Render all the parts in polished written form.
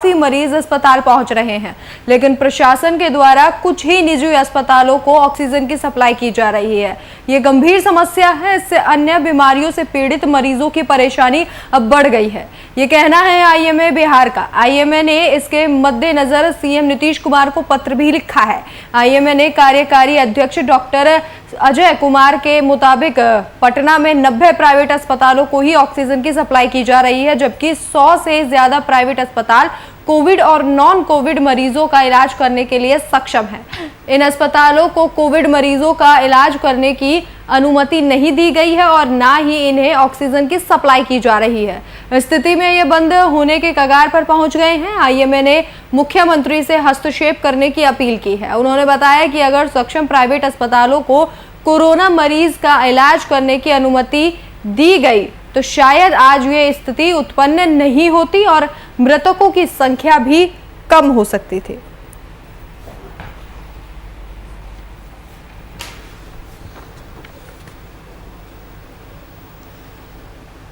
काफी मरीज अस्पताल पहुंच रहे हैं, लेकिन प्रशासन के द्वारा कुछ ही निजी अस्पतालों को ऑक्सीजन की सप्लाई की जा रही है। ये गंभीर समस्या है, इससे अन्य बीमारियों से पीड़ित मरीजों की परेशानी अब बढ़ गई है। ये कहना है आईएमए बिहार का। आईएमए ने इसके मद्देनजर सीएम नीतीश कुमार को पत्र भी लिखा है। आईएमए ने कार्यकारी अध्यक्ष डॉक्टर अजय कुमार के मुताबिक पटना में 90 प्राइवेट अस्पतालों को ही ऑक्सीजन की सप्लाई की जा रही है, जबकि 100 से ज्यादा प्राइवेट अस्पताल कोविड और नॉन कोविड मरीजों का इलाज करने के लिए सक्षम है। इन अस्पतालों को कोविड मरीजों का इलाज करने की अनुमति नहीं दी गई है और ना ही इन्हें ऑक्सीजन की सप्लाई की जा रही है। स्थिति में ये बंद होने के कगार पर पहुंच गए हैं। आईएमए ने मुख्यमंत्री से हस्तक्षेप करने की अपील की है। उन्होंने बताया कि अगर सक्षम प्राइवेट अस्पतालों को कोरोना मरीज का इलाज करने की अनुमति दी गई तो शायद आज ये स्थिति उत्पन्न नहीं होती और मृतकों की संख्या भी कम हो सकती थी।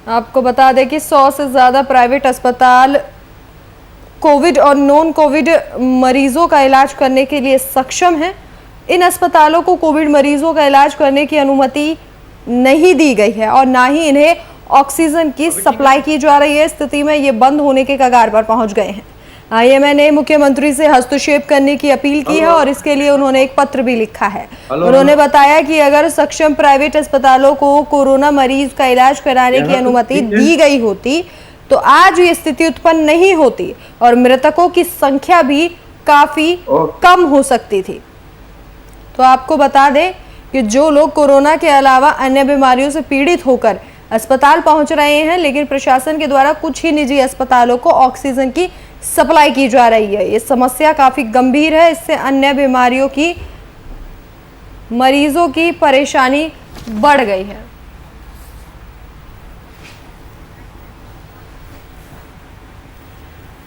आपको बता दें कि 100 से ज्यादा प्राइवेट अस्पताल कोविड और नॉन कोविड मरीजों का इलाज करने के लिए सक्षम हैं। इन अस्पतालों को कोविड मरीजों का इलाज करने की अनुमति नहीं दी गई है और ना ही इन्हें ऑक्सीजन की सप्लाई की जा रही है। स्थिति में ये बंद होने के कगार पर पहुंच गए हैं। आईएमए ने मुख्यमंत्री से हस्तक्षेप करने की अपील की है और इसके लिए उन्होंने एक पत्र भी लिखा है। उन्होंने बताया कि अगर सक्षम प्राइवेट अस्पतालों को कोरोना मरीज का इलाज कराने की अनुमति दी गई होती तो आज ये स्थिति उत्पन्न नहीं होती और मृतकों की संख्या भी काफी कम हो सकती थी। तो आपको बता दें कि जो लोग कोरोना के अलावा अन्य बीमारियों से पीड़ित होकर अस्पताल पहुंच रहे हैं, लेकिन प्रशासन के द्वारा कुछ ही निजी अस्पतालों को ऑक्सीजन की सप्लाई की जा रही है। ये समस्या काफी गंभीर है, इससे अन्य बीमारियों की मरीजों की परेशानी बढ़ गई है।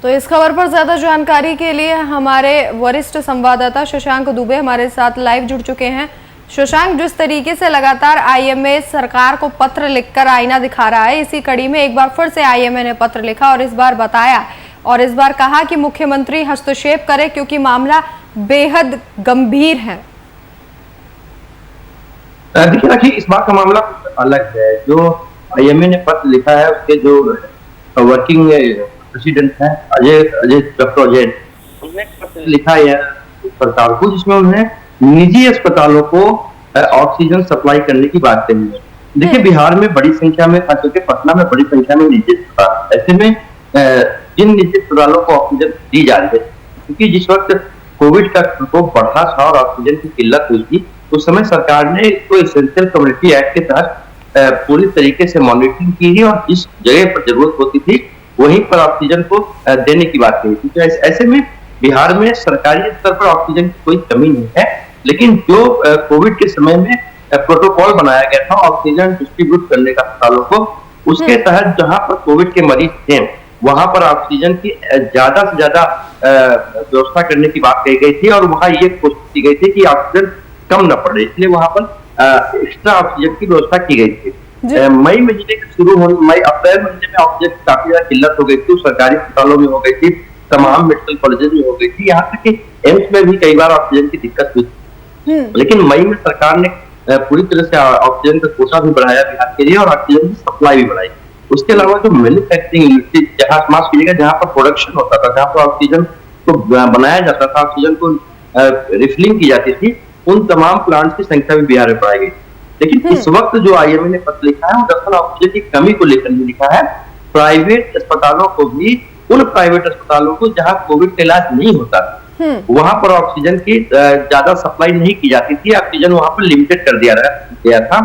तो इस खबर पर ज्यादा जानकारी के लिए हमारे वरिष्ठ संवाददाता शशांक दुबे हमारे साथ लाइव जुड़ चुके हैं। शशांक, जिस तरीके से लगातार आईएमए सरकार को पत्र लिखकर आईना दिखा रहा है, इसी कड़ी में एक बार फिर से आईएमए ने पत्र लिखा और इस बार बताया और इस बार कहा कि मुख्यमंत्री हस्तक्षेप करे क्योंकि मामला बेहद गंभीर है। देखिए राखी, इस बार का मामला अलग है। जो आईएमए ने पत्र लिखा है उसके जो वर्किंग प्रेसिडेंट है डॉक्टर अजय, उन्होंने पत्र लिखा है सरकार को, जिसमें उन्होंने निजी अस्पतालों को ऑक्सीजन सप्लाई करने की बात कही है। देखिए, बिहार में बड़ी संख्या में, खास करके पटना में बड़ी संख्या में निजी अस्पताल, ऐसे में जिन निजी अस्पतालों को ऑक्सीजन दी जा रही है, क्योंकि जिस वक्त कोविड का प्रकोप बढ़ा था और ऑक्सीजन की किल्लत हुई थी, उस समय सरकार ने इसको एसेंशियल कम्युनिटी एक्ट के तहत पूरी तरीके से मॉनिटरिंग की और जिस जगह पर जरूरत होती थी वहीं पर ऑक्सीजन को देने की बात कही थी। तो ऐसे में बिहार में सरकारी स्तर पर ऑक्सीजन की कोई कमी नहीं है, लेकिन जो कोविड के समय में प्रोटोकॉल बनाया गया था ऑक्सीजन डिस्ट्रीब्यूट करने का अस्पतालों को, उसके तहत जहां पर कोविड के मरीज थे वहां पर ऑक्सीजन की ज्यादा से ज्यादा व्यवस्था करने की बात कही गई थी और वहां ये कोशिश की गई थी कि ऑक्सीजन कम न पड़े, इसलिए वहां पर एक्स्ट्रा ऑक्सीजन की व्यवस्था की गई थी। मई महीने के शुरू होने अप्रैल महीने में ऑक्सीजन की काफी ज्यादा किल्लत हो गई थी, सरकारी अस्पतालों में हो गई थी, तमाम मेडिकल कॉलेजेस में हो गई थी, यहाँ तक कि एम्स में भी कई बार ऑक्सीजन की दिक्कत हुई थी। लेकिन मई में सरकार ने पूरी तरह से ऑक्सीजन का कोटा भी बढ़ाया बिहार के लिए और ऑक्सीजन की सप्लाई भी बढ़ाई। उसके अलावा जो मैन्युफैक्चरिंग यूनिट, जहाँ माफ कीजिएगा, जहाँ पर प्रोडक्शन होता था, जहाँ पर ऑक्सीजन को बनाया जाता था, ऑक्सीजन को रिफिलिंग की जाती थी, उन तमाम प्लांट्स की संख्या भी बिहार में बढ़ाई गई। लेकिन इस वक्त जो आईएमए ने पत्र लिखा है वो दरअसल ऑक्सीजन की कमी को लेकर नहीं लिखा है। प्राइवेट अस्पतालों को भी, उन प्राइवेट अस्पतालों को जहां कोविड का इलाज नहीं होता वहां पर ऑक्सीजन की ज्यादा सप्लाई नहीं की जाती थी, ऑक्सीजन वहां पर लिमिटेड कर दिया गया था।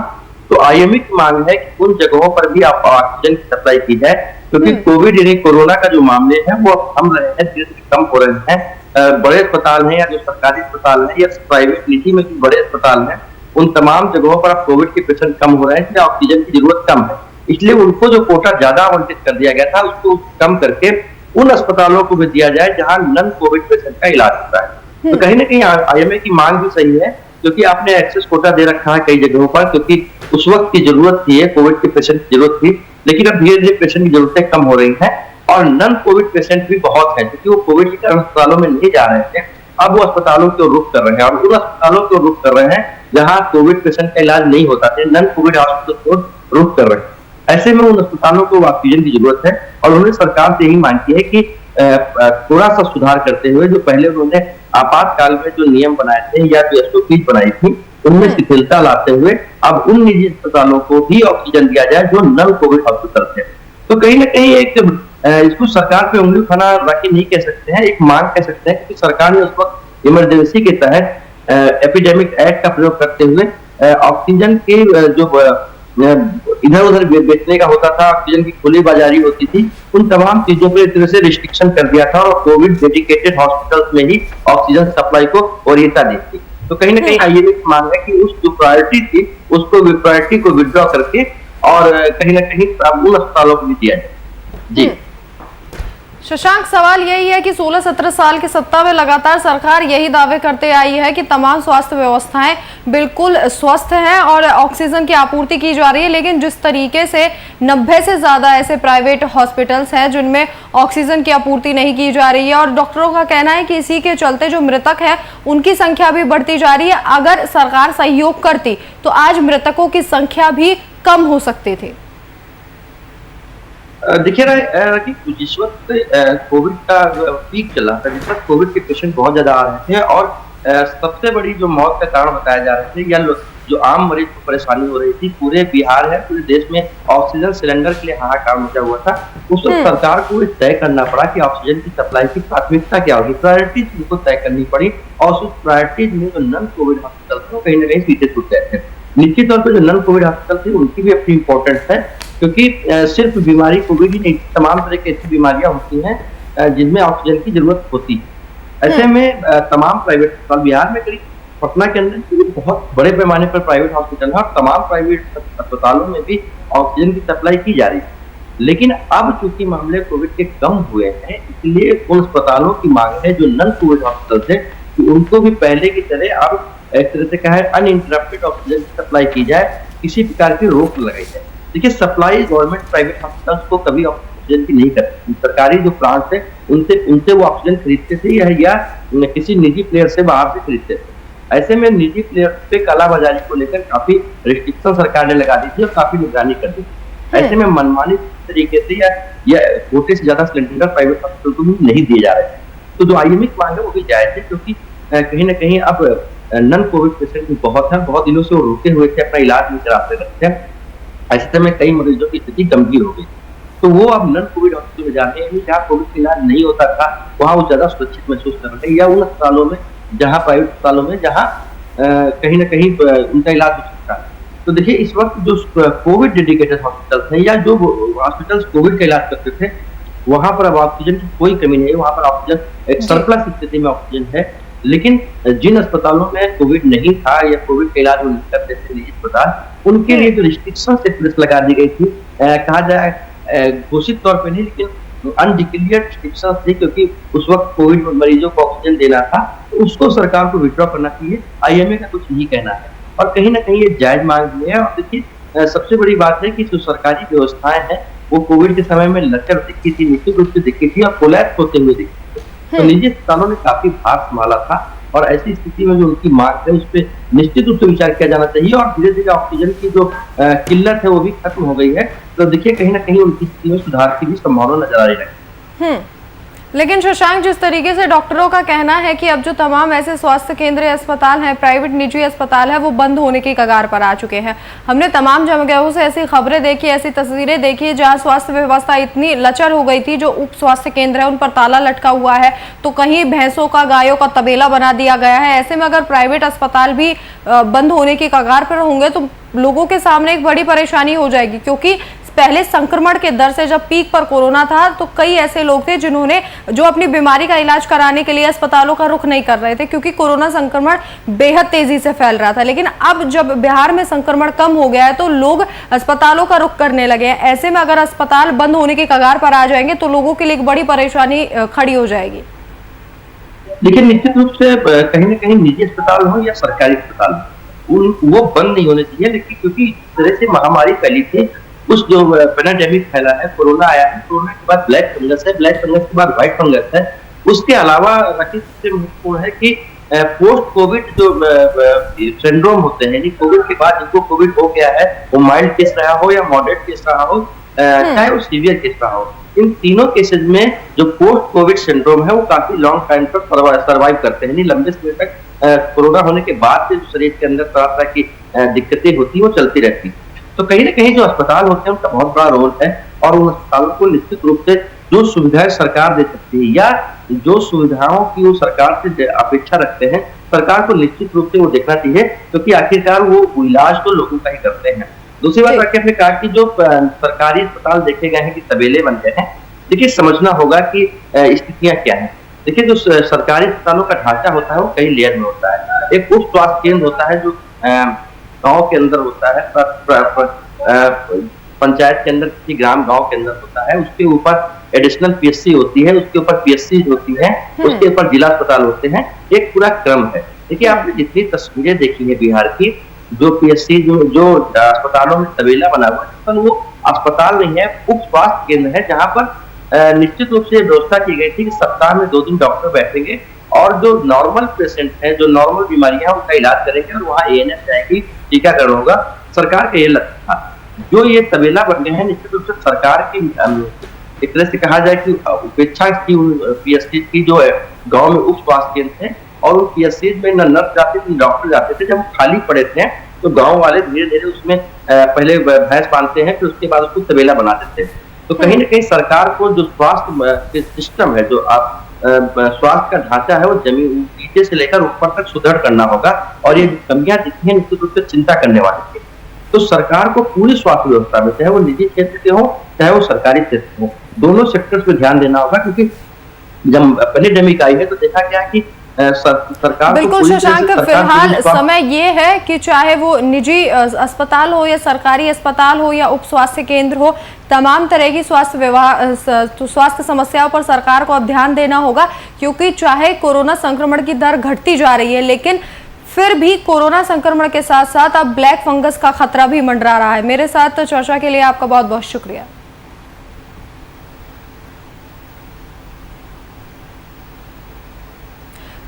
तो आईएमए की मांग है कि उन जगहों पर भी आप ऑक्सीजन की सप्लाई की जाए, क्योंकि कोविड यानी कोरोना का जो मामले हैं वो अब थम रहे हैं, धीरे धीरे कम हो रहे हैं। बड़े अस्पताल हैं या जो सरकारी अस्पताल है या प्राइवेट निजी में जो बड़े अस्पताल हैं, उन तमाम जगहों पर अब कोविड के पेशेंट कम हो रहे हैं, इसलिए ऑक्सीजन की जरूरत कम है। इसलिए उनको जो कोटा ज्यादा आवंटित कर दिया गया था उसको कम करके उन अस्पतालों को भी दिया जाए जहां नॉन कोविड पेशेंट का इलाज होता है। तो कहीं ना कहीं आईएमए की मांग भी सही है, क्योंकि आपने एक्सेस कोटा दे रखा है कई जगहों पर, क्योंकि उस वक्त की जरूरत थी, कोविड के पेशेंट की जरूरत थी, लेकिन अब धीरे धीरे पेशेंट की जरूरतें कम हो रही हैं। और नॉन कोविड पेशेंट भी बहुत है, क्योंकि वो कोविड के कारण अस्पतालों में नहीं जा रहे थे, अब वो अस्पतालों को रुख कर रहे हैं और उन अस्पतालों को रुख कर रहे हैं जहां कोविड पेशेंट का इलाज नहीं होता था, नॉन कोविड हॉस्पिटल को रुख कर रहे हैं। ऐसे में उन अस्पतालों को ऑक्सीजन की जरूरत है और उन्होंने सरकार से यही मांग की है कि थोड़ा सा सुधार करते हुए जो पहले उन्होंने आपातकाल में जो नियम बनाए थे या जो एसओपी बनाई थी उनमें शिथिलता लाते हुए अब उन निजी अस्पतालों को भी ऑक्सीजन दिया जाए जो नॉन कोविड हॉस्पिटल थे। तो कहीं ना कहीं एक इसको सरकार पे उंगली उठाना बाकी नहीं कह सकते हैं, एक मांग कह सकते हैं, क्योंकि सरकार ने उस वक्त इमरजेंसी के तहत एपिडेमिक एक्ट का प्रयोग करते हुए ऑक्सीजन के जो इधर उधर बेचने का होता था, ऑक्सीजन की खुली बाजारी होती थी, उन तमाम चीजों पर एक तरह से रिस्ट्रिक्शन कर दिया था और कोविड डेडिकेटेड हॉस्पिटल्स में ही ऑक्सीजन सप्लाई को वरीयता दी थी। तो कहीं ना कहीं आईएमए की मांग है कि उस जो प्रायोरिटी थी उसको प्रायोरिटी को विड्रॉ करके और कहीं ना कहीं उन अस्पतालों को भी दिया जाए। जी शशांक, सवाल यही है कि 16-17 साल की सत्ता में लगातार सरकार यही दावे करते आई है कि तमाम स्वास्थ्य व्यवस्थाएं बिल्कुल स्वस्थ हैं और ऑक्सीजन की आपूर्ति की जा रही है, लेकिन जिस तरीके से 90 से ज्यादा ऐसे प्राइवेट हॉस्पिटल्स हैं जिनमें ऑक्सीजन की आपूर्ति नहीं की जा रही है और डॉक्टरों का कहना है कि इसी के चलते जो मृतक है उनकी संख्या भी बढ़ती जा रही है। अगर सरकार सहयोग करती तो आज मृतकों की संख्या भी कम हो सकती थी। देखिए जिस वक्त कोविड का पीक चला था, जिस वक्त कोविड के पेशेंट बहुत ज्यादा आ रहे थे और सबसे बड़ी जो मौत का कारण बताया जा रहे थे या जो आम मरीज को परेशानी हो रही थी, पूरे बिहार है पूरे देश में ऑक्सीजन सिलेंडर के लिए हाहाकार मचा हुआ था, उस वक्त सरकार को तय करना पड़ा कि ऑक्सीजन की सप्लाई की प्राथमिकता क्या होगी, प्रायोरिटीज उनको तय करनी पड़ी और उस प्रायोरिटीज में जो नॉन कोविड हॉस्पिटल थे कहीं ना कहीं पीछे छूट गए थे। निश्चित तौर पर जो नॉन कोविड हॉस्पिटल थे उनकी भी अपनी इंपॉर्टेंस है, क्योंकि सिर्फ बीमारी कोविड ही नहीं, तमाम तरह की ऐसी बीमारियां होती हैं जिनमें ऑक्सीजन की जरूरत होती है। ऐसे में तमाम प्राइवेट अस्पताल बिहार में करीब पटना के अंदर बहुत बड़े पैमाने पर प्राइवेट हॉस्पिटल है और तमाम प्राइवेट अस्पतालों में भी ऑक्सीजन की सप्लाई की जा रही है। लेकिन अब चूंकि मामले कोविड के कम हुए हैं, इसलिए उन अस्पतालों की मांग है जो नॉन कोविड हॉस्पिटल थे कि उनको भी पहले की तरह अब एक तरह से कहा है अनइंटरप्टेड ऑक्सीजन की सप्लाई की जाए, किसी प्रकार की रोक लगाई जाए। देखिए सप्लाई गवर्नमेंट प्राइवेट हॉस्पिटल्स को कभी ऑक्सीजन की नहीं करती, सरकारी जो प्लांट है उनसे वो ऑक्सीजन खरीदते थे या किसी निजी प्लेयर से बाहर से खरीदते थे। ऐसे में निजी प्लेयर पे कालाबाजारी को लेकर काफी रिस्ट्रिक्शन सरकार ने लगा दी थी और काफी निगरानी कर दी थी। ऐसे में मनमानी तरीके से या कोटे से ज्यादा सिलेंडर प्राइवेट हॉस्पिटल को भी नहीं दिए जा रहे थे। तो जो आईएमए की मांग है वो भी जायज है, क्योंकि कहीं ना कहीं अब नॉन कोविड पेशेंट भी बहुत है, बहुत दिनों से वो रुके हुए थे, अपना इलाज नहीं कराते रहते हैं। ऐसे में कई मरीजों की स्थिति गंभीर हो गई, तो वो अब नॉन कोविड हॉस्पिटल में जाते हैं जहाँ कोविड का इलाज नहीं होता था, वहाँ वो ज्यादा सुरक्षित महसूस कर रहे हैं, या उन अस्पतालों में जहाँ प्राइवेट अस्पतालों में जहाँ कहीं ना कहीं उनका इलाज हो सकता है। तो देखिए इस वक्त जो कोविड डेडिकेटेड हॉस्पिटल्स हैं या जो हॉस्पिटल्स कोविड का इलाज करते थे, वहां पर अब ऑक्सीजन की कोई कमी नहीं है, वहां पर ऑक्सीजन एक सरप्लस स्थिति में ऑक्सीजन है। लेकिन जिन अस्पतालों में कोविड नहीं था या कोविड का इलाज नहीं करते थे निजी अस्पताल, उनके लिए जो रिस्ट्रिक्शन से पुलिस लगा दी गई थी, कहा जाए घोषित तौर पर नहीं लेकिन अनडिक्लेयर्ड रिस्ट्रिक्शन थी, क्योंकि उस वक्त कोविड मरीजों को ऑक्सीजन देना था, तो उसको सरकार को विड्रॉ करना चाहिए। आईएमए का कुछ यही कहना है और कहीं ना कहीं ये जायज मांग भी है। और देखिए सबसे बड़ी बात है कि जो सरकारी व्यवस्थाएं हैं वो कोविड के समय में लचर दिखी थी, निश्चित रूप से दिखी थी और कोलैप्स होते हुए दिखी थी। तो निजी अस्पतालों ने काफी भार संभाला था और ऐसी स्थिति में जो उनकी मांग है उस पर निश्चित रूप से विचार किया जाना चाहिए और धीरे धीरे ऑक्सीजन की जो किल्लत है वो भी खत्म हो गई है। तो देखिए कहीं ना कहीं उनकी स्थिति में सुधार की भी संभावना नजर आ रही है। लेकिन शशांक, जिस तरीके से डॉक्टरों का कहना है कि अब जो तमाम ऐसे स्वास्थ्य केंद्र अस्पताल हैं, प्राइवेट निजी अस्पताल है, वो बंद होने की कगार पर आ चुके हैं। हमने तमाम जगहों से ऐसी खबरें देखी, ऐसी तस्वीरें देखी जहां स्वास्थ्य व्यवस्था इतनी लचर हो गई थी, जो उप स्वास्थ्य केंद्र है उन पर ताला लटका हुआ है, तो कहीं भैंसों का गायों का तबेला बना दिया गया है। ऐसे में अगर प्राइवेट अस्पताल भी बंद होने की कगार पर होंगे तो लोगों के सामने एक बड़ी परेशानी हो जाएगी, क्योंकि पहले संक्रमण के दर से जब पीक पर कोरोना था तो कई ऐसे लोग थे जिन्होंने जो अपनी बीमारी का इलाज कराने के लिए अस्पतालों का रुख नहीं कर रहे थे, क्योंकि कोरोना संक्रमण बेहद तेजी से फैल रहा था। लेकिन अब जब बिहार में संक्रमण कम हो गया है तो लोग अस्पतालों का रुख करने लगे हैं। ऐसे में अगर अस्पताल बंद होने की कगार पर आ जाएंगे तो लोगों के लिए एक बड़ी परेशानी खड़ी हो जाएगी। देखिए निश्चित रूप से कहीं ना कहीं निजी अस्पताल हो या सरकारी अस्पताल वो बंद नहीं होने चाहिए, लेकिन क्योंकि इस तरह से महामारी फैली थी उस जो पेंडेमिक फैला है, कोरोना आया है, कोरोना के बाद ब्लैक फंगस है, ब्लैक फंगस के बाद व्हाइट फंगस है। उसके अलावा राकेश सबसे महत्वपूर्ण है कि पोस्ट कोविड जो सिंड्रोम होते हैं, कोविड के बाद जिनको कोविड हो गया है, वो माइल्ड केस रहा हो या मॉडरेट केस रहा हो, चाहे वो सीवियर केस रहा हो, इन तीनों केसेस में जो पोस्ट कोविड सिंड्रोम है वो काफी लॉन्ग टाइम तक सर्वाइव करते हैं, लंबे समय तक कोरोना होने के बाद से जो शरीर के अंदर तरह तरह की दिक्कतें होती है वो चलती रहती है। तो कहीं ना कहीं जो अस्पताल होते हैं उनका बहुत बड़ा रोल है, और उन अस्पतालों को निश्चित रूप से जो सुविधाएं सरकार दे सकती है या जो सुविधाओं की वो सरकार से अपेक्षा रखते हैं, सरकार को निश्चित रूप से वो देखना चाहिए, क्योंकि आखिरकार वो इलाज तो लोगों का ही करते हैं। दूसरी बात राकेश ने कहा कि जो सरकारी अस्पताल देखे गए हैं कि तबेले बन गए हैं, देखिए समझना होगा कि स्थितियां क्या है। देखिए जो सरकारी अस्पतालों का ढांचा होता है वो कई लेयर में होता है। एक उप स्वास्थ्य केंद्र होता है जो गांव के अंदर होता है, पंचायत के अंदर, किसी ग्राम गांव के अंदर होता है। उसके ऊपर एडिशनल पीएचसी होती है, उसके ऊपर पीएचसी होती है, उसके ऊपर जिला अस्पताल होते हैं। एक पूरा क्रम है। देखिए आपने जितनी तस्वीरें देखी है बिहार की, जो पीएचसी जो अस्पतालों में तबेला बना हुआ है, वो अस्पताल नहीं है, उप स्वास्थ्य केंद्र है, जहाँ पर निश्चित रूप से व्यवस्था की गई थी कि सप्ताह में 2 दिन डॉक्टर बैठेंगे और जो नॉर्मल पेशेंट है, जो नॉर्मल बीमारियां हैं उनका इलाज करेंगे, और वहाँ एएनएम जाएगी, टीकाकरण होगा। सरकार का ये लक्ष्य था। जो ये तबेला बन गए हैं, निश्चित रूप से सरकार की एक तरह से कहा जाए कि उपेक्षा की पीएचसी की जो है गाँव में उप स्वास्थ्य केंद्र थे, और उन पीएचसी में न नर्स जाते थे न डॉक्टर जाते थे। जब खाली पड़े थे तो गांव वाले धीरे धीरे उसमें पहले भैंस बांधते हैं, फिर उसके बाद उसको तबेला बना देते हैं। तो कहीं ना कहीं सरकार को जो स्वास्थ्य सिस्टम है, जो आप स्वास्थ्य का ढांचा है, वो जमीन नीचे से लेकर ऊपर तक सुदृढ़ करना होगा, और ये कमियां दिखती हैं निश्चित रूप से चिंता करने वाली है। तो सरकार को पूरी स्वास्थ्य व्यवस्था में, चाहे वो निजी क्षेत्र के हो चाहे वो सरकारी क्षेत्र हो, दोनों सेक्टर्स पे ध्यान देना होगा, क्योंकि जब पेंडेमिक आई है तो देखा गया कि सरकार बिल्कुल शशांक, फिलहाल समय ये है कि चाहे वो निजी अस्पताल हो या सरकारी अस्पताल हो या उप स्वास्थ्य केंद्र हो, तमाम तरह की स्वास्थ्य समस्याओं पर सरकार को अब ध्यान देना होगा, क्योंकि चाहे कोरोना संक्रमण की दर घटती जा रही है, लेकिन फिर भी कोरोना संक्रमण के साथ साथ अब ब्लैक फंगस का खतरा भी मंडरा रहा है। मेरे साथ चर्चा के लिए आपका बहुत बहुत शुक्रिया।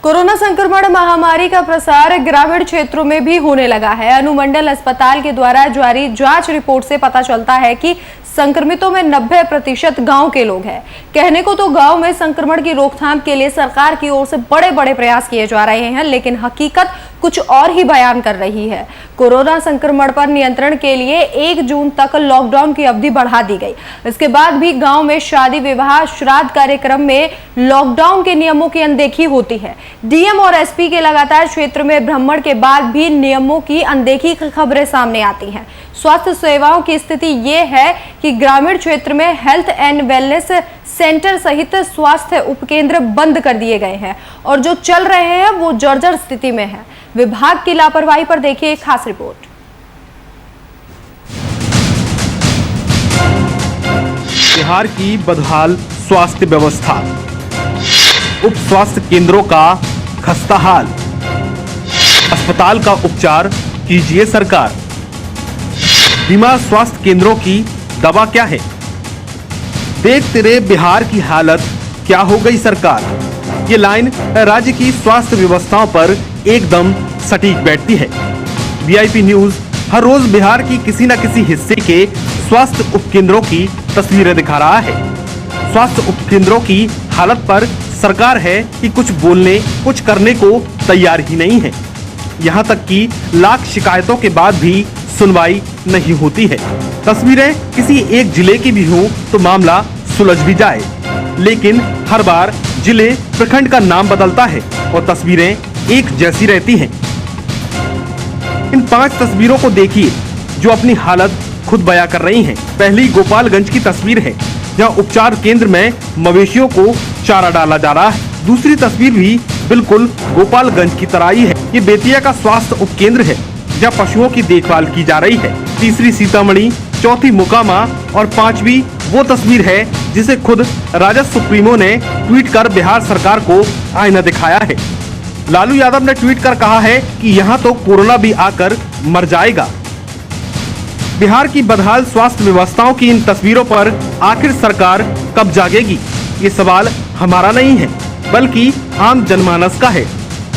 कोरोना संक्रमण महामारी का प्रसार ग्रामीण क्षेत्रों में भी होने लगा है। अनुमंडल अस्पताल के द्वारा जारी जांच रिपोर्ट से पता चलता है कि संक्रमितों में 90% गांव के लोग हैं। कहने को तो गांव में संक्रमण की रोकथाम के लिए सरकार की ओर से बड़े बड़े प्रयास किए जा रहे हैं, लेकिन हकीकत कुछ और ही बयान कर रही है। कोरोना संक्रमण पर नियंत्रण के लिए 1 जून तक लॉकडाउन की अवधि बढ़ा दी गई। इसके बाद भी गांव में शादी विवाह श्राद्ध कार्यक्रम में लॉकडाउन के नियमों की अनदेखी होती है। डीएम और एसपी के लगातार क्षेत्र में भ्रमण के बाद भी नियमों की अनदेखी की खबरें सामने आती हैं। स्वास्थ्य सेवाओं की स्थिति ये है कि ग्रामीण क्षेत्र में हेल्थ एंड वेलनेस सेंटर सहित स्वास्थ्य उपकेंद्र बंद कर दिए गए हैं, और जो चल रहे हैं वो जर्जर स्थिति में है। विभाग की लापरवाही पर देखिए एक खास रिपोर्ट। बिहार की बदहाल स्वास्थ्य व्यवस्था, उप स्वास्थ्य केंद्रों का खस्ता हाल, अस्पताल का उपचार कीजिए सरकार। बीमा स्वास्थ्य केंद्रों की दवा क्या है? देखते रहे बिहार की हालत क्या हो गई सरकार। ये लाइन राज्य की स्वास्थ्य व्यवस्थाओं पर एकदम सटीक बैठती है। वीआईपी न्यूज हर रोज बिहार की किसी न किसी हिस्से के स्वास्थ्य उपकेंद्रों की तस्वीरें दिखा रहा है। स्वास्थ्य उपकेंद्रों की हालत पर सरकार है कि कुछ बोलने कुछ करने को तैयार ही नहीं है। यहाँ तक कि लाख शिकायतों के बाद भी सुनवाई नहीं होती है। तस्वीरें किसी एक जिले की भी हो तो मामला सुलझ भी जाए, लेकिन हर बार जिले प्रखंड का नाम बदलता है और तस्वीरें एक जैसी रहती हैं। इन 5 तस्वीरों को देखिए जो अपनी हालत खुद बयां कर रही हैं। पहली गोपालगंज की तस्वीर है, जहां उपचार केंद्र में मवेशियों को चारा डाला जा रहा है। दूसरी तस्वीर भी बिल्कुल गोपालगंज की तरह ही है। ये बेतिया का स्वास्थ्य उपकेंद्र है, जहां पशुओं की देखभाल की जा रही है। तीसरी सीतामढ़ी, चौथी मोकामा और 5वीं वो तस्वीर है जिसे खुद राजद सुप्रीमो ने ट्वीट कर बिहार सरकार को आईना दिखाया है। लालू यादव ने ट्वीट कर कहा है कि यहाँ तो कोरोना भी आकर मर जाएगा। बिहार की बदहाल स्वास्थ्य व्यवस्थाओं की इन तस्वीरों पर आखिर सरकार कब जागेगी, ये सवाल हमारा नहीं है बल्कि आम जनमानस का है,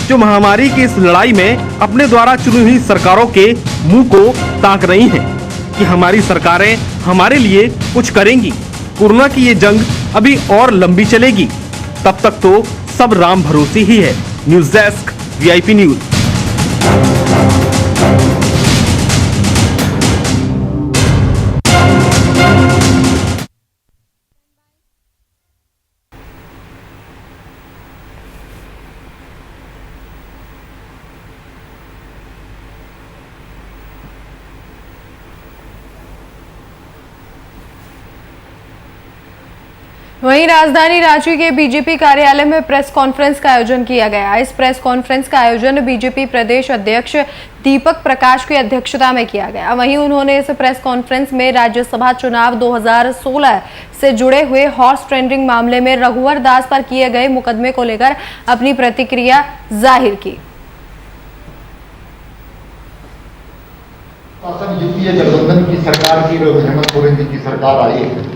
जो महामारी की इस लड़ाई में अपने द्वारा चुनी हुई सरकारों के मुंह को ताक रही हैं कि हमारी सरकारें हमारे लिए कुछ करेंगी। कोरोना की ये जंग अभी और लंबी चलेगी, तब तक तो सब राम भरोसे ही है। News desk, VIP news. वहीं राजधानी रांची के बीजेपी कार्यालय में प्रेस कॉन्फ्रेंस का आयोजन किया गया। इस प्रेस कॉन्फ्रेंस का आयोजन बीजेपी प्रदेश अध्यक्ष दीपक प्रकाश की अध्यक्षता में किया गया। वहीं उन्होंने इस प्रेस कॉन्फ्रेंस में राज्यसभा चुनाव 2016 से जुड़े हुए हॉर्स ट्रेडिंग मामले में रघुवर दास पर किए गए मुकदमे को लेकर अपनी प्रतिक्रिया जाहिर की। यूपीए गठबंधन की सरकार की हेमंत सोरेन जी की सरकार आई है,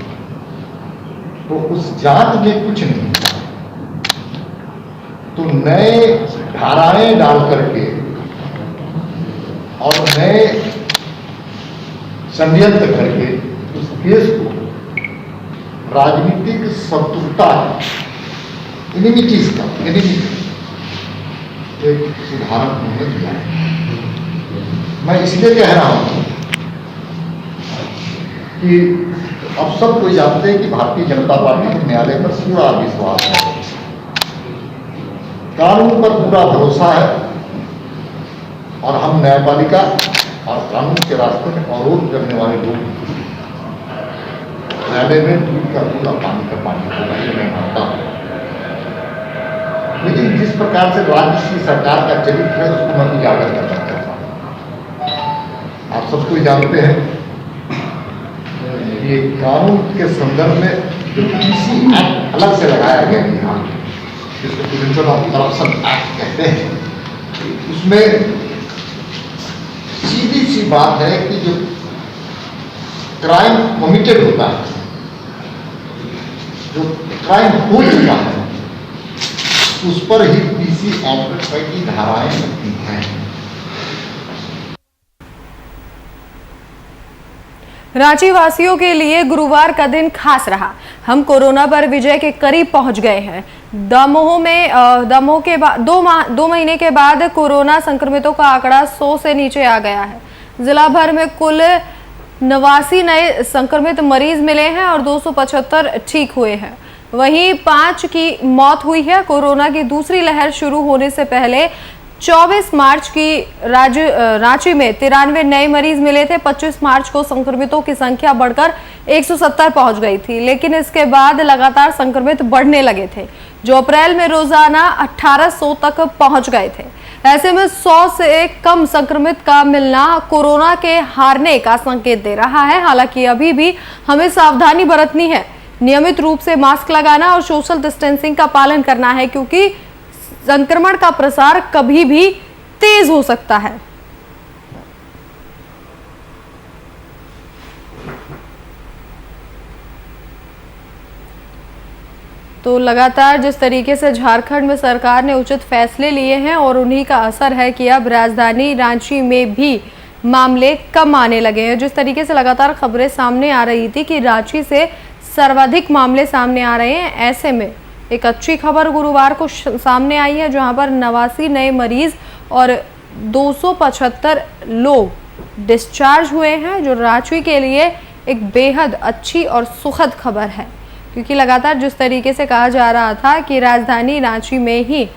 तो उस जांच में कुछ नहीं था, तो नए धाराएं डाल करके और नए षड्यंत्र करके उस केस को राजनीतिक शत्रुता एनिमिटीज का एक सुधारक उन्होंने दिया है। मैं इसलिए कह रहा हूं कि अब सब कोई जानते हैं कि भारतीय जनता पार्टी को न्यायालय पर पूरा विश्वास है, कानून पर पूरा भरोसा है और हम न्यायपालिका और कानून के रास्ते में अवरोध करने वाले लोग न्यायालय में दूध का दूध और पानी का पानी होगा, ये मैं मानता हूं। लेकिन जिस प्रकार से राज्य की सरकार का चरित्र है उसको मैं उजागर करना चाहता हूं। आप सब कोई जानते हैं ये कानून के संदर्भ में जो पीसी एक्ट अलग से लगाया गया है यहाँ, जिसको प्रिवेंशन ऑफ करप्शन एक्ट कहते हैं, उसमें सीधी सी बात है कि जो क्राइम कमिटेड होता है, जो क्राइम हो चुका है, उस पर ही पीसी एक्ट की धाराएं लगती हैं। रांची वासियों के लिए गुरुवार का दिन खास रहा। हम कोरोना पर विजय के करीब पहुंच गए हैं। दमोह के बाद दो महीने के बाद कोरोना संक्रमितों का आंकड़ा 100 से नीचे आ गया है। जिला भर में कुल 89 नए संक्रमित मरीज मिले हैं और 275 ठीक हुए हैं। वहीं 5 की मौत हुई है। कोरोना की दूसरी लहर शुरू होने से पहले 24 मार्च की रांची में 93 नए मरीज मिले थे। 25 मार्च को संक्रमितों की संख्या बढ़कर 170 पहुंच गई थी, लेकिन इसके बाद लगातार संक्रमित बढ़ने लगे थे, जो अप्रैल में रोजाना 1800 तक पहुंच गए थे। ऐसे में 100 से कम संक्रमित का मिलना कोरोना के हारने का संकेत दे रहा है। हालांकि अभी भी हमें सावधानी बरतनी है, नियमित रूप से मास्क लगाना और सोशल डिस्टेंसिंग का पालन करना है, क्योंकि संक्रमण का प्रसार कभी भी तेज हो सकता है। तो लगातार जिस तरीके से झारखंड में सरकार ने उचित फैसले लिए हैं और उन्हीं का असर है कि अब राजधानी रांची में भी मामले कम आने लगे हैं। जिस तरीके से लगातार खबरें सामने आ रही थी कि रांची से सर्वाधिक मामले सामने आ रहे हैं, ऐसे में एक अच्छी खबर गुरुवार को सामने आई है, जहां पर 89 नए मरीज और 275 लोग डिस्चार्ज हुए हैं, जो रांची के लिए एक बेहद अच्छी और सुखद खबर है। क्योंकि लगातार जिस तरीके से कहा जा रहा था कि राजधानी रांची में ही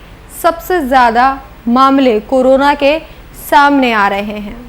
सबसे ज़्यादा मामले कोरोना के सामने आ रहे हैं।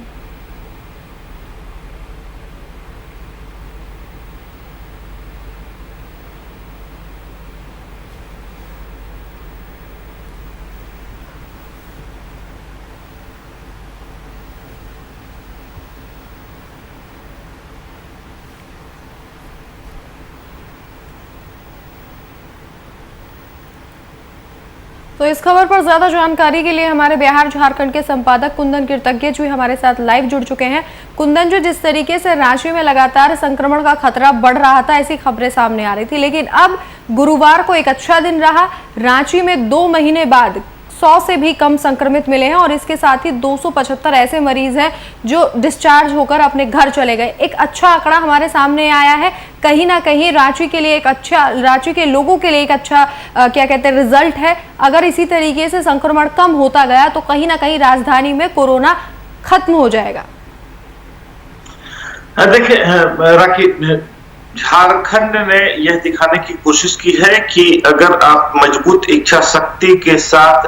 तो इस खबर पर ज्यादा जानकारी के लिए हमारे बिहार झारखंड के संपादक कुंदन कृतज्ञ जी हमारे साथ लाइव जुड़ चुके हैं। कुंदन जी, जिस तरीके से रांची में लगातार संक्रमण का खतरा बढ़ रहा था, ऐसी खबरें सामने आ रही थी, लेकिन अब गुरुवार को एक अच्छा दिन रहा। रांची में 2 महीने बाद 100 से भी कम संक्रमित मिले हैं और इसके साथ ही 275 ऐसे मरीज हैं जो डिस्चार्ज होकर अपने घर चले गए। एक अच्छा आंकड़ा हमारे सामने आया है। कहीं ना कहीं रांची के लिए एक अच्छा, रांची के लोगों के लिए एक अच्छा क्या कहते हैं रिजल्ट है। अगर इसी तरीके से संक्रमण कम होता गया तो कहीं ना कहीं राजधानी में कोरोना खत्म हो जाएगा। देखिए राखी, झारखंड ने यह दिखाने की कोशिश की है कि अगर आप मजबूत इच्छा शक्ति के साथ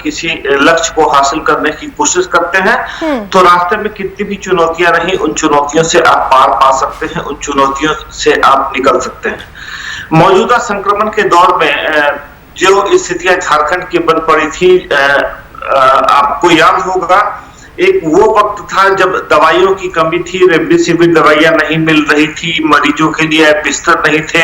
किसी लक्ष्य को हासिल करने की कोशिश करते हैं तो रास्ते में कितनी भी चुनौतियां रही, उन चुनौतियों से आप पार पा सकते हैं, उन चुनौतियों से आप निकल सकते हैं। मौजूदा संक्रमण के दौर में जो स्थितियां झारखंड की बन पड़ी थी, आपको याद होगा एक वो वक्त था जब दवाइयों की कमी थी, रेमडेसिविर दवाइयां नहीं मिल रही थी, मरीजों के लिए बिस्तर नहीं थे,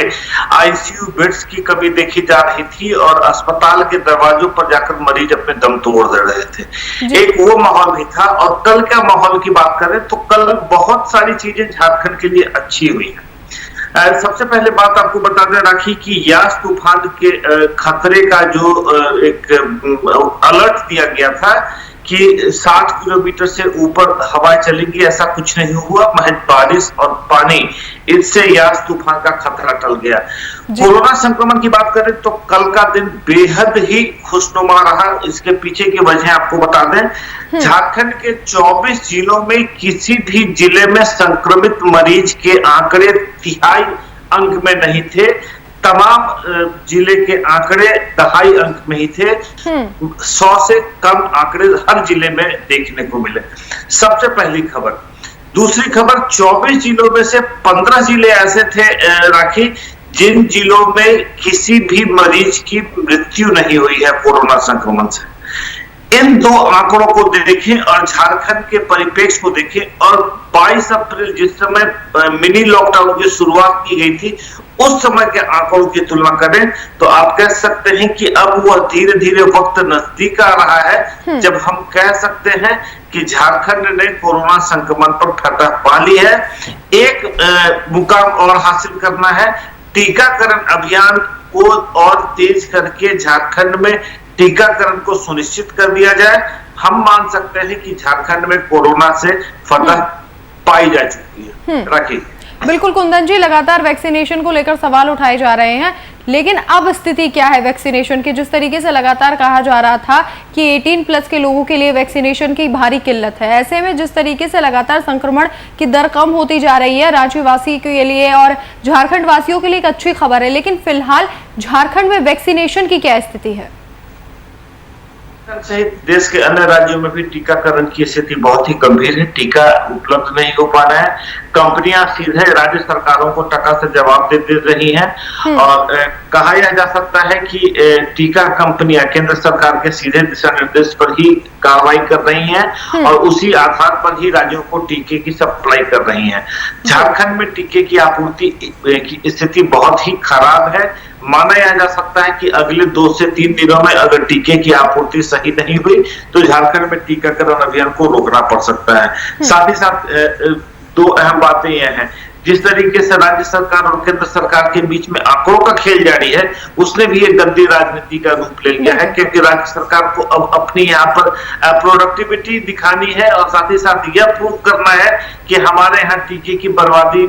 आईसीयू बेड्स की कमी देखी जा रही थी और अस्पताल के दरवाजों पर जाकर मरीज अपने दम तोड़ दे रहे थे। एक वो माहौल भी था। और कल का माहौल की बात करें तो कल बहुत सारी चीजें झारखंड के लिए अच्छी हुई है। सबसे पहले बात आपको बता दें राखी कि यास तूफान के खतरे का जो एक अलर्ट दिया गया था कि 60 किलोमीटर से ऊपर हवाएं चलेंगी, ऐसा कुछ नहीं हुआ। महज बारिश और पानी, इससे यास तूफान का खतरा टल गया। कोरोना संक्रमण की बात करें तो कल का दिन बेहद ही खुशनुमा रहा। इसके पीछे की वजह आपको बता दें, झारखंड के 24 जिलों में किसी भी जिले में संक्रमित मरीज के आंकड़े 1/3 अंक में नहीं थे। तमाम जिले के आंकड़े 2.5 अंक में ही थे। 100 से कम आंकड़े हर जिले में देखने को मिले। सबसे पहली खबर। दूसरी खबर, 24 जिलों में से 15 जिले ऐसे थे राखी जिन जिलों में किसी भी मरीज की मृत्यु नहीं हुई है कोरोना संक्रमण से। इन दो आंकड़ों को देखें और झारखंड के परिप्रेक्ष्य को देखें और 22 अप्रैल जिस समय मिनी लॉकडाउन की शुरुआत की गई थी उस समय के आंकड़ों की तुलना करें तो आप कह सकते हैं कि अब वह धीरे धीरे वक्त नजदीक आ रहा है जब हम कह सकते हैं कि झारखंड ने कोरोना संक्रमण पर फतह पा ली है। एक मुकाम और हासिल करना है, टीकाकरण अभियान को और तेज करके झारखंड में टीकाकरण को सुनिश्चित कर दिया जाए। हम मान सकते हैं कि झारखंड में कोरोना से फतह पाई जा चुकी है। राखी, बिल्कुल कुंदन जी, लगातार वैक्सीनेशन को लेकर सवाल उठाए जा रहे हैं, लेकिन अब स्थिति क्या है वैक्सीनेशन की? जिस तरीके से लगातार कहा जा रहा था कि 18+ के लोगों के लिए वैक्सीनेशन की भारी किल्लत है, ऐसे में जिस तरीके से लगातार संक्रमण की दर कम होती जा रही है, रांची वासी के लिए और झारखंड वासियों के लिए एक अच्छी खबर है, लेकिन फिलहाल झारखंड में वैक्सीनेशन की क्या स्थिति है? सहित देश के अन्य राज्यों में भी टीकाकरण की स्थिति बहुत ही गंभीर है। टीका उपलब्ध नहीं हो पा रहा है। कंपनियां सीधे राज्य सरकारों को टका से जवाब दे रही हैं और कहा यह जा सकता है कि टीका कंपनियां केंद्र सरकार के सीधे दिशा निर्देश पर ही कार्रवाई कर रही हैं और उसी आधार पर ही राज्यों को टीके की सप्लाई कर रही हैं। झारखंड में टीके की आपूर्ति की स्थिति बहुत ही खराब है। माना यह जा सकता है कि अगले 2 से 3 दिनों में अगर टीके की आपूर्ति सही नहीं हुई तो झारखंड में टीकाकरण अभियान को रोकना पड़ सकता है। साथ ही साथ 2 अहम बातें यह हैं, जिस तरीके से राज्य सरकार और केंद्र सरकार के बीच में आंकड़ों का खेल जारी है उसने भी एक गंदी राजनीति का रूप ले लिया है, क्योंकि राज्य सरकार को अब अपनी यहाँ पर प्रोडक्टिविटी दिखानी है और साथ ही साथ यह प्रूव करना है कि हमारे यहाँ टीके की बर्बादी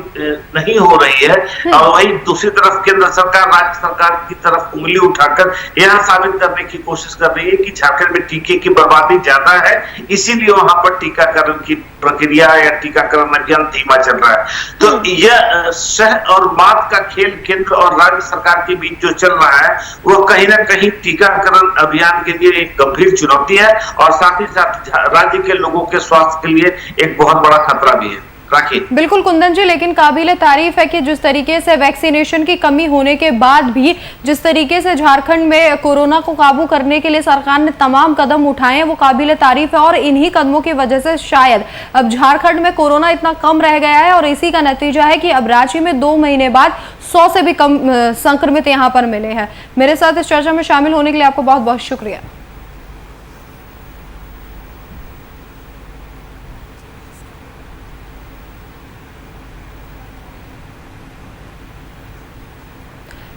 नहीं हो रही है। और वही दूसरी तरफ केंद्र सरकार राज्य सरकार की तरफ उंगली उठाकर यह साबित करने की कोशिश कर रही है कि झारखंड में टीके की बर्बादी ज्यादा है, इसीलिए वहां पर टीकाकरण की प्रक्रिया या टीकाकरण अभियान धीमा चल रहा है। तो यह सह और मात का खेल केंद्र और राज्य सरकार के बीच जो चल रहा है वो कहीं ना कहीं टीकाकरण अभियान के लिए एक गंभीर चुनौती है और साथ ही साथ राज्य के लोगों के स्वास्थ्य के लिए एक बहुत बड़ा खतरा भी है। राखी। बिल्कुल कुंदन जी, लेकिन काबिले तारीफ है कि जिस तरीके से वैक्सीनेशन की कमी होने के बाद भी जिस तरीके से झारखंड में कोरोना को काबू करने के लिए सरकार ने तमाम कदम उठाए हैं वो काबिले तारीफ है, और इन्हीं कदमों की वजह से शायद अब झारखंड में कोरोना इतना कम रह गया है, और इसी का नतीजा है कि अब राज्य में 2 महीने बाद 100 से भी कम संक्रमित यहाँ पर मिले हैं। मेरे साथ इस चर्चा में शामिल होने के लिए आपको बहुत बहुत शुक्रिया।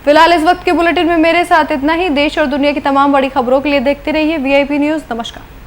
फिलहाल इस वक्त के बुलेटिन में मेरे साथ इतना ही। देश और दुनिया की तमाम बड़ी खबरों के लिए देखते रहिए VIP न्यूज़। नमस्कार।